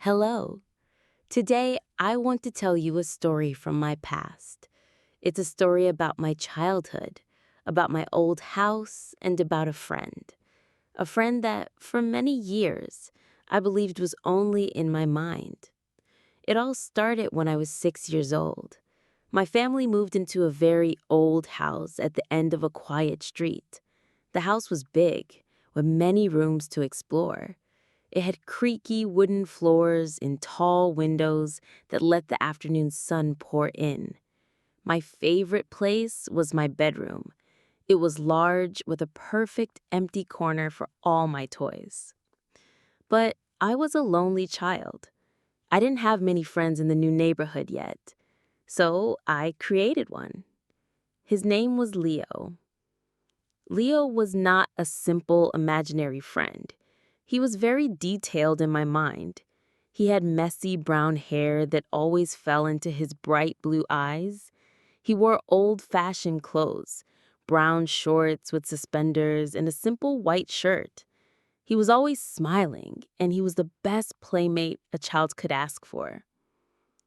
Hello. Today, I want to tell you a story from my past. It's a story about my childhood, about my old house, and about a friend. A friend that, for many years, I believed was only in my mind. It all started when I was 6 years old. My family moved into a very old house at the end of a quiet street. The house was big, with many rooms to explore. It had creaky wooden floors and tall windows that let the afternoon sun pour in. My favorite place was my bedroom. It was large with a perfect empty corner for all my toys. But I was a lonely child. I didn't have many friends in the new neighborhood yet, so I created one. His name was Leo. Leo was not a simple imaginary friend. He was very detailed in my mind. He had messy brown hair that always fell into his bright blue eyes. He wore old-fashioned clothes, brown shorts with suspenders and a simple white shirt. He was always smiling, and he was the best playmate a child could ask for.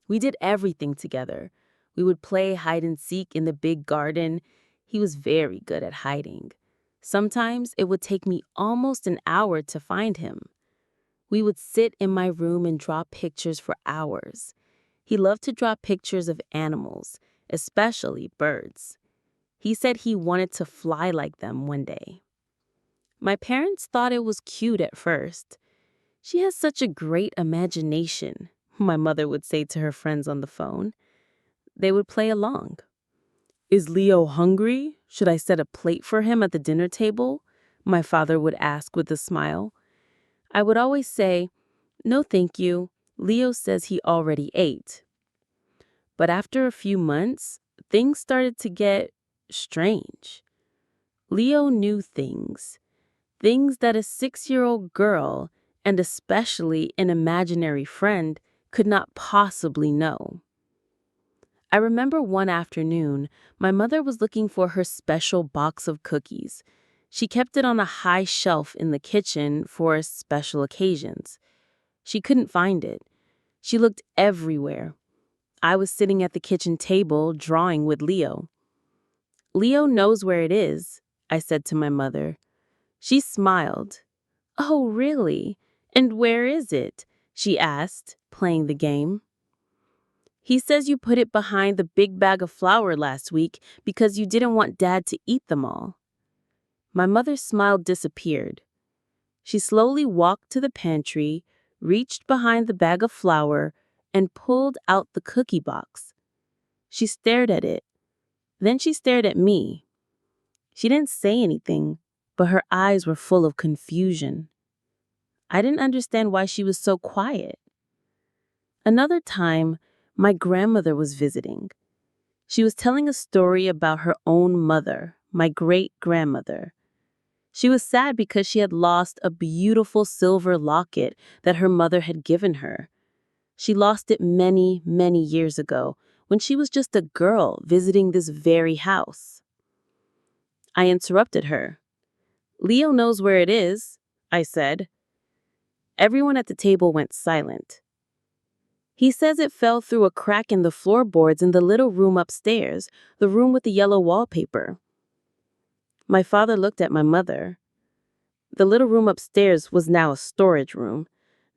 We did everything together. We would play hide and seek in the big garden. He was very good at hiding. Sometimes it would take me almost an hour to find him. We would sit in my room and draw pictures for hours. He loved to draw pictures of animals, especially birds. He said he wanted to fly like them one day. My parents thought it was cute at first. "She has such a great imagination," my mother would say to her friends on the phone. They would play along. "Is Leo hungry? Should I set a plate for him at the dinner table?" my father would ask with a smile. I would always say, "No, thank you. Leo says he already ate." But after a few months, things started to get strange. Leo knew things that a 6-year-old girl, and especially an imaginary friend, could not possibly know. I remember one afternoon, my mother was looking for her special box of cookies. She kept it on a high shelf in the kitchen for special occasions. She couldn't find it. She looked everywhere. I was sitting at the kitchen table drawing with Leo. "Leo knows where it is," I said to my mother. She smiled. "Oh, really? And where is it?" she asked, playing the game. "He says you put it behind the big bag of flour last week because you didn't want Dad to eat them all." My mother's smile disappeared. She slowly walked to the pantry, reached behind the bag of flour, and pulled out the cookie box. She stared at it. Then she stared at me. She didn't say anything, but her eyes were full of confusion. I didn't understand why she was so quiet. Another time, my grandmother was visiting. She was telling a story about her own mother, my great-grandmother. She was sad because she had lost a beautiful silver locket that her mother had given her. She lost it many, many years ago when she was just a girl visiting this very house. I interrupted her. "Leo knows where it is," I said. Everyone at the table went silent. "He says it fell through a crack in the floorboards in the little room upstairs, the room with the yellow wallpaper." My father looked at my mother. The little room upstairs was now a storage room.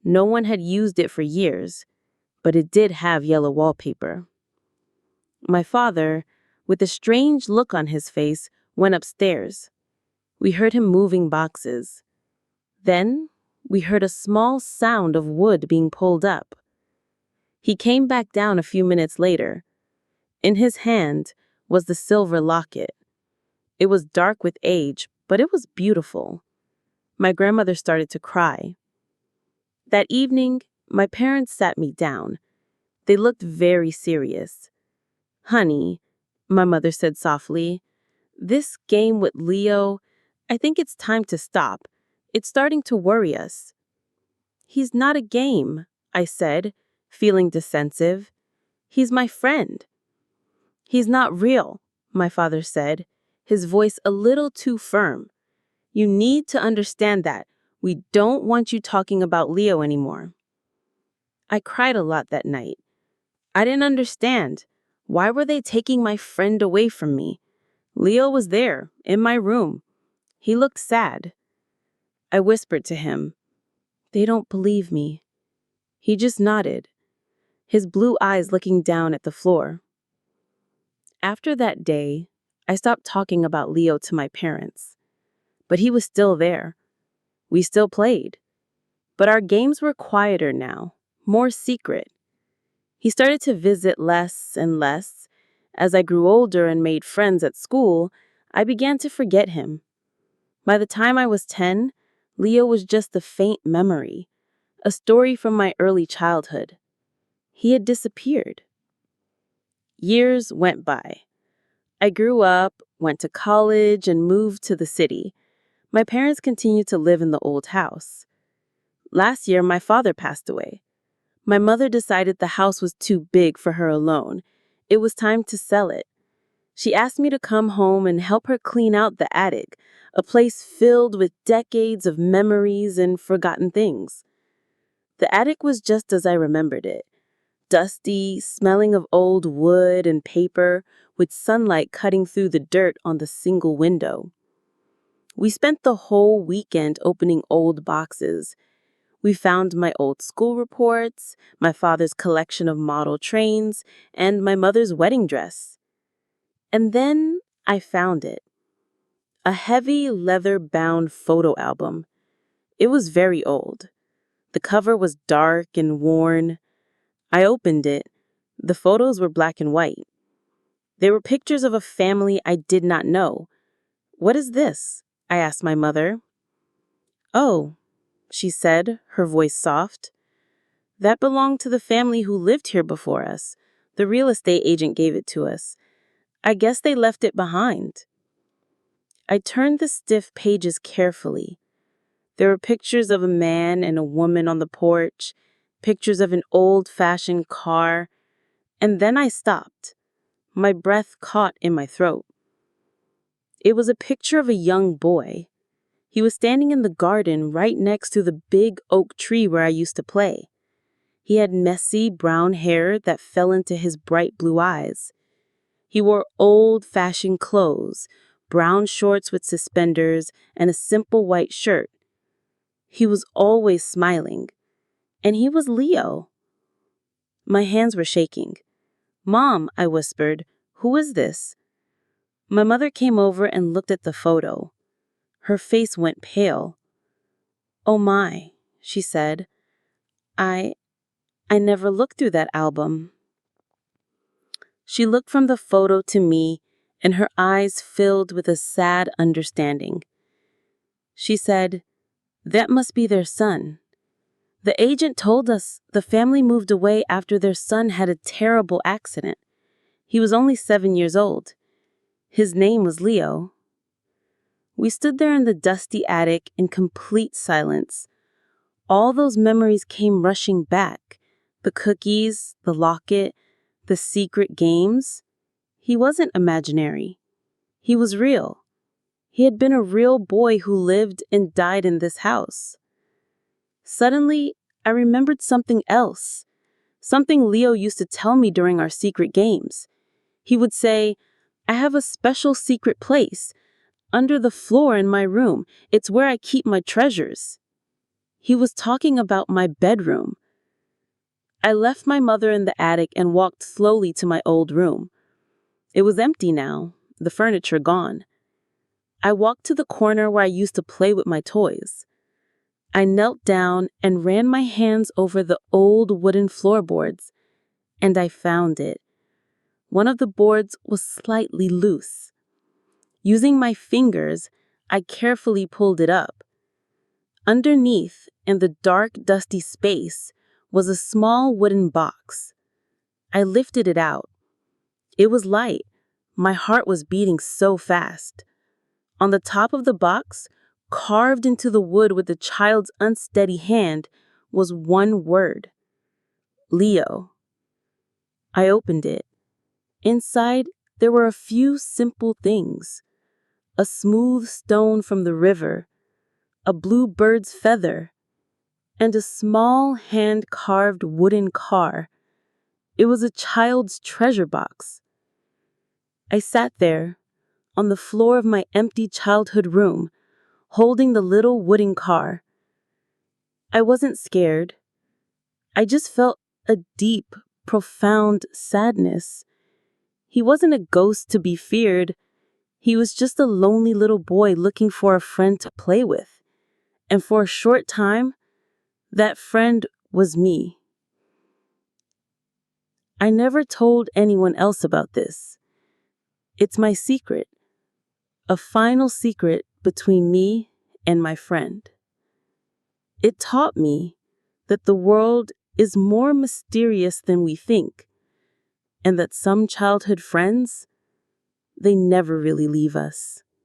No one had used it for years, but it did have yellow wallpaper. My father, with a strange look on his face, went upstairs. We heard him moving boxes. Then we heard a small sound of wood being pulled up. He came back down a few minutes later. In his hand was the silver locket. It was dark with age, but it was beautiful. My grandmother started to cry. That evening, my parents sat me down. They looked very serious. "Honey," my mother said softly, "this game with Leo, I think it's time to stop. It's starting to worry us." "He's not a game," I said, feeling defensive. "He's my friend." "He's not real," my father said, his voice a little too firm. "You need to understand that. We don't want you talking about Leo anymore." I cried a lot that night. I didn't understand. Why were they taking my friend away from me? Leo was there, in my room. He looked sad. I whispered to him, "They don't believe me." He just nodded, his blue eyes looking down at the floor. After that day, I stopped talking about Leo to my parents. But he was still there. We still played. But our games were quieter now, more secret. He started to visit less and less. As I grew older and made friends at school, I began to forget him. By the time I was 10, Leo was just a faint memory, a story from my early childhood. He had disappeared. Years went by. I grew up, went to college, and moved to the city. My parents continued to live in the old house. Last year, my father passed away. My mother decided the house was too big for her alone. It was time to sell it. She asked me to come home and help her clean out the attic, a place filled with decades of memories and forgotten things. The attic was just as I remembered it, dusty, smelling of old wood and paper, with sunlight cutting through the dirt on the single window. We spent the whole weekend opening old boxes. We found my old school reports, my father's collection of model trains, and my mother's wedding dress. And then I found it. A heavy leather-bound photo album. It was very old. The cover was dark and worn. I opened it. The photos were black and white. They were pictures of a family I did not know. "What is this?" I asked my mother. "Oh," she said, her voice soft. "That belonged to the family who lived here before us. The real estate agent gave it to us. I guess they left it behind." I turned the stiff pages carefully. There were pictures of a man and a woman on the porch, pictures of an old-fashioned car, and then I stopped. My breath caught in my throat. It was a picture of a young boy. He was standing in the garden right next to the big oak tree where I used to play. He had messy brown hair that fell into his bright blue eyes. He wore old-fashioned clothes, brown shorts with suspenders, and a simple white shirt. He was always smiling. And he was Leo. My hands were shaking. "Mom," I whispered, "who is this?" My mother came over and looked at the photo. Her face went pale. "Oh my," she said. I never looked through that album." She looked from the photo to me, and her eyes filled with a sad understanding. She said, "That must be their son. The agent told us the family moved away after their son had a terrible accident. He was only 7 years old. His name was Leo." We stood there in the dusty attic in complete silence. All those memories came rushing back. The cookies, the locket, the secret games. He wasn't imaginary. He was real. He had been a real boy who lived and died in this house. Suddenly, I remembered something else. Something Leo used to tell me during our secret games. He would say, "I have a special secret place under the floor in my room. It's where I keep my treasures." He was talking about my bedroom. I left my mother in the attic and walked slowly to my old room. It was empty now, the furniture gone. I walked to the corner where I used to play with my toys. I knelt down and ran my hands over the old wooden floorboards, and I found it. One of the boards was slightly loose. Using my fingers, I carefully pulled it up. Underneath, in the dark, dusty space, was a small wooden box. I lifted it out. It was light. My heart was beating so fast. On the top of the box, carved into the wood with a child's unsteady hand, was one word: Leo. I opened it. Inside, there were a few simple things: a smooth stone from the river, a blue bird's feather, and a small hand-carved wooden car. It was a child's treasure box. I sat there, on the floor of my empty childhood room, holding the little wooden car. I wasn't scared. I just felt a deep, profound sadness. He wasn't a ghost to be feared. He was just a lonely little boy looking for a friend to play with. And for a short time, that friend was me. I never told anyone else about this. It's my secret, a final secret between me and my friend. It taught me that the world is more mysterious than we think, and that some childhood friends, they never really leave us.